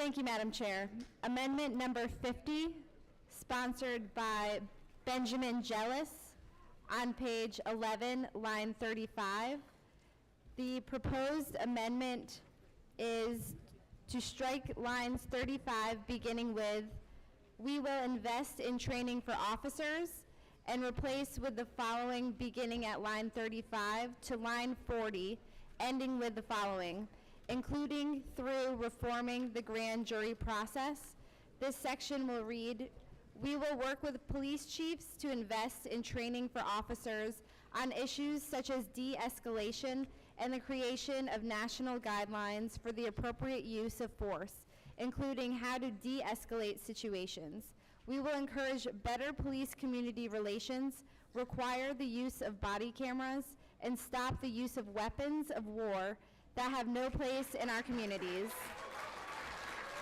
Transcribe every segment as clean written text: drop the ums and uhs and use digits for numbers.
Thank you, Madam Chair. Amendment number 50, sponsored by BenjaminJealous, on page 11, line 35. The proposed amendment is to strike lines 35, beginning with, "We will invest in training for officers," and replace with the following beginning at line 35 to line 40, ending with the following, "Including through reforming the grand jury process." This section will read, "We will work with police chiefs to invest in training for officers on issues such as de-escalation and the creation of national guidelines for the appropriate use of force, including how to de-escalate situations. We will encourage better police-community relations, require the use of body cameras, and stop the use of weapons of war that have no place in our communities.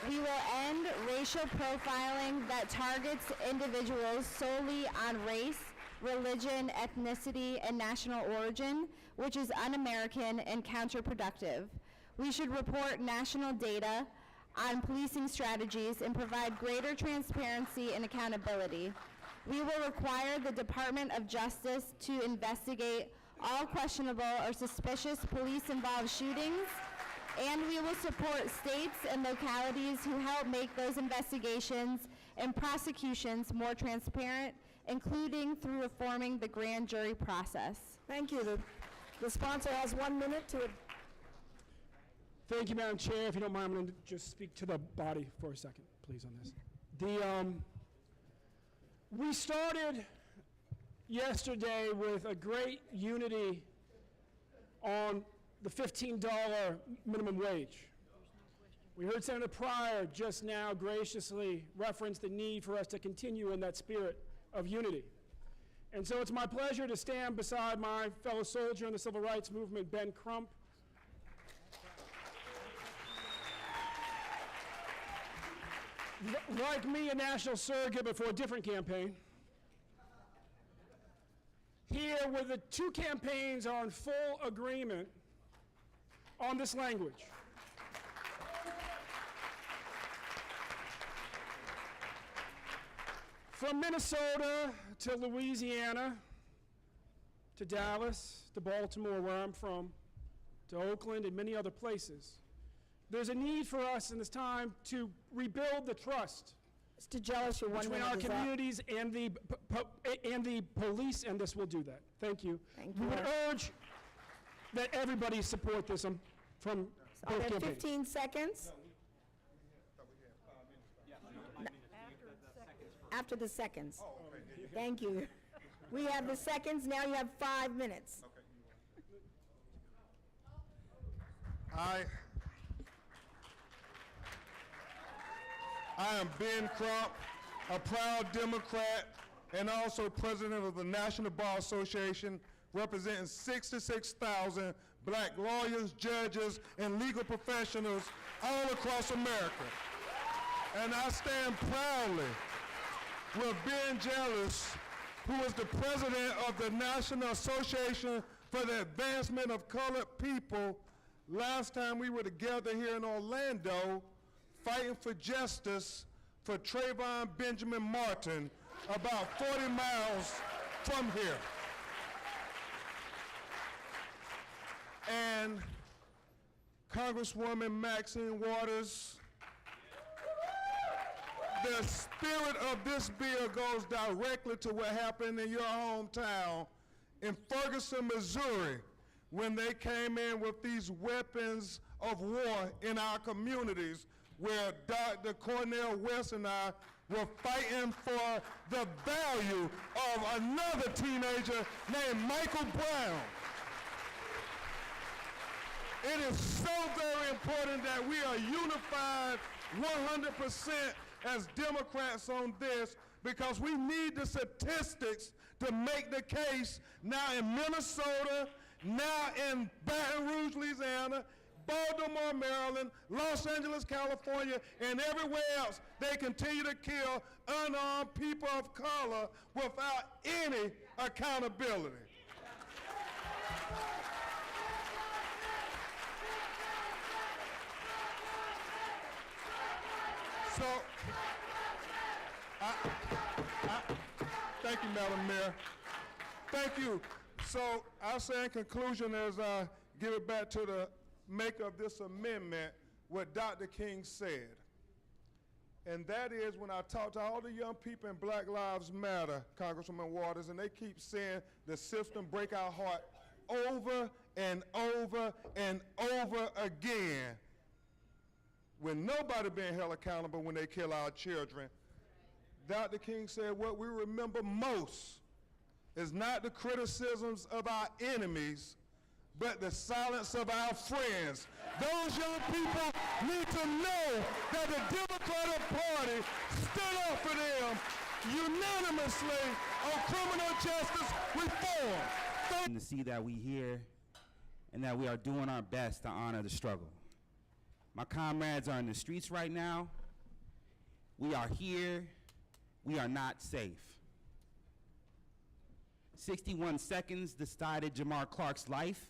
We will end racial profiling that targets individuals solely on race, religion, ethnicity, and national origin, which is un-American and counterproductive. We should report national data on policing strategies and provide greater transparency and accountability. We will require the Department of Justice to investigate all questionable or suspicious police-involved shootings, and we will support states and localities who help make those investigations and prosecutions more transparent, including through reforming the grand jury process." Thank you. The sponsor has 1 minute to. Thank you, Madam Chair. If you don't mind, I'm going to just speak to the body for a second, please, on this. We started yesterday with a great unity on the $15 minimum wage. We heard Senator Pryor just now graciously reference the need for us to continue in that spirit of unity. And so it's my pleasure to stand beside my fellow soldier in the civil rights movement, Ben Crump. Like me, a national surrogate, but for a different campaign. Here, where the two campaigns are in full agreement on this language. From Minnesota to Louisiana, to Dallas, to Baltimore, where I'm from, to Oakland and many other places, there's a need for us in this time to rebuild the trust Mr. Jealous, your 1 between minute our is up. communities and the police, and this will do that. Thank you. Thank We you. would urge that everybody support this from Are both there campaigns. 15 seconds? After the seconds. Thank you. We have the seconds. Now you have 5 minutes. I am Ben Crump, a proud Democrat and also president of the National Bar Association, representing 66,000 black lawyers, judges, and legal professionals all across America. And I stand proudly with BenjaminJealous, who is the president of the National Association for the Advancement of Colored People. Last time we were together here in Orlando, fighting for justice for Trayvon Benjamin Martin, about 40 miles from here. And Congresswoman Maxine Waters, the spirit of this bill goes directly to what happened in your hometown in Ferguson, Missouri, when they came in with these weapons of war in our communities, where Dr. Cornel West and I were fighting for the value of another teenager named Michael Brown. It is so very important that we are unified 100% as Democrats on this, because we need the statistics to make the case now in Minnesota, now in Baton Rouge, Louisiana, Baltimore, Maryland, Los Angeles, California, and everywhere else. They continue to kill unarmed people of color without any accountability. So, thank you, Mel Amir. Thank you. So I'll say in conclusion, as I give it back to the maker of this amendment, what Dr. King said. And that is, when I talk to all the young people in Black Lives Matter, Congresswoman Waters, and they keep saying the system break our heart over and over and over again, when nobody being held accountable when they kill our children. Dr. King said what we remember most is not the criticisms of our enemies, but the silence of our friends. Those young people need to know that the Democratic Party stood up for them unanimously on criminal justice reform. And to see that we here and that we are doing our best to honor the struggle. My comrades are in the streets right now. We are here. We are not safe. 61 seconds decided Jamar Clark's life.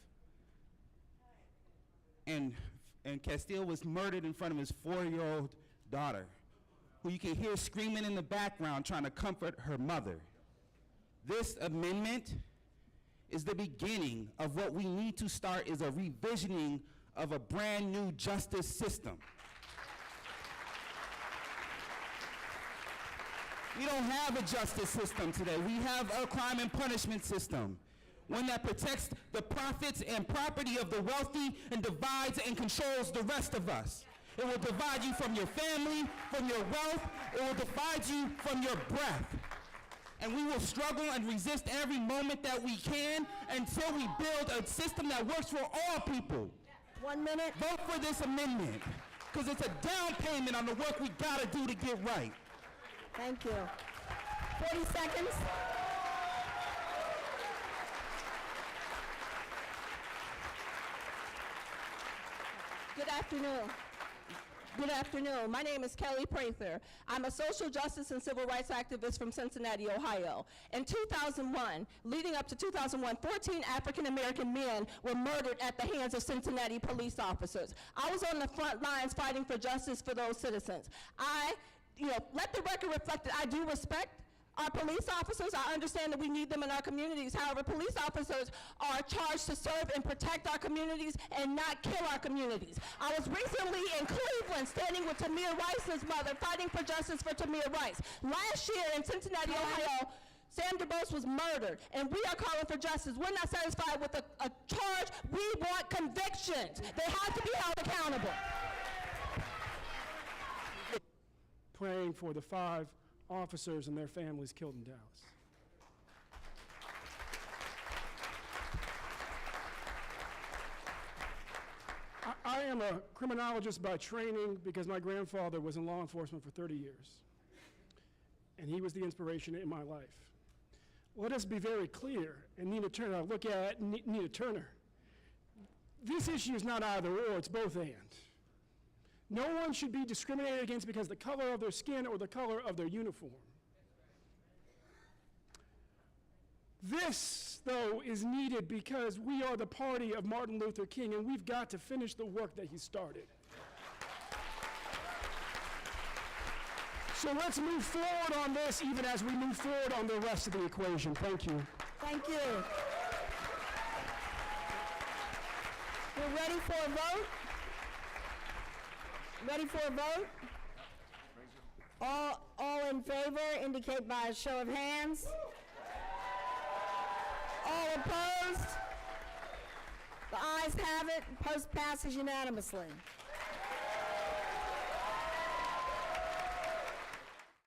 And Castile was murdered in front of his 4-year-old daughter, who you can hear screaming in the background trying to comfort her mother. This amendment is the beginning of what we need to start is a revisioning of a brand new justice system. We don't have a justice system today. We have a crime and punishment system, one that protects the profits and property of the wealthy and divides and controls the rest of us. It will divide you from your family, from your wealth. It will divide you from your breath. And we will struggle and resist every moment that we can until we build a system that works for all people. 1 minute. Vote for this amendment, because it's a down payment on the work we gotta do to get right. Thank you. 40 seconds. Good afternoon. Good afternoon. My name is Kelly Prather. I'm a social justice and civil rights activist from Cincinnati, Ohio. In 2001, leading up to 2001, 14 African-American men were murdered at the hands of Cincinnati police officers. I was on the front lines fighting for justice for those citizens. Let the record reflect that I do respect our police officers. I understand that we need them in our communities. However, police officers are charged to serve and protect our communities and not kill our communities. I was recently in Cleveland standing with Tamir Rice's mother, fighting for justice for Tamir Rice. Last year in Cincinnati, Ohio, Sam DuBose was murdered, and we are calling for justice. We're not satisfied with a charge. We want convictions. They have to be held accountable. Praying for the 5 officers and their families killed in Dallas. I am a criminologist by training because my grandfather was in law enforcement for 30 years, and he was the inspiration in my life. Let us be very clear, and Nina Turner, look at Nina Turner. This issue is not either or, it's both and. No one should be discriminated against because of the color of their skin or the color of their uniform. This, though, is needed because we are the party of Martin Luther King, and we've got to finish the work that he started. So let's move forward on this even as we move forward on the rest of the equation. Thank you. Thank you. We're ready for a vote? Ready for a vote? All in favor indicate by a show of hands. All opposed? The ayes have it. Post passes unanimously.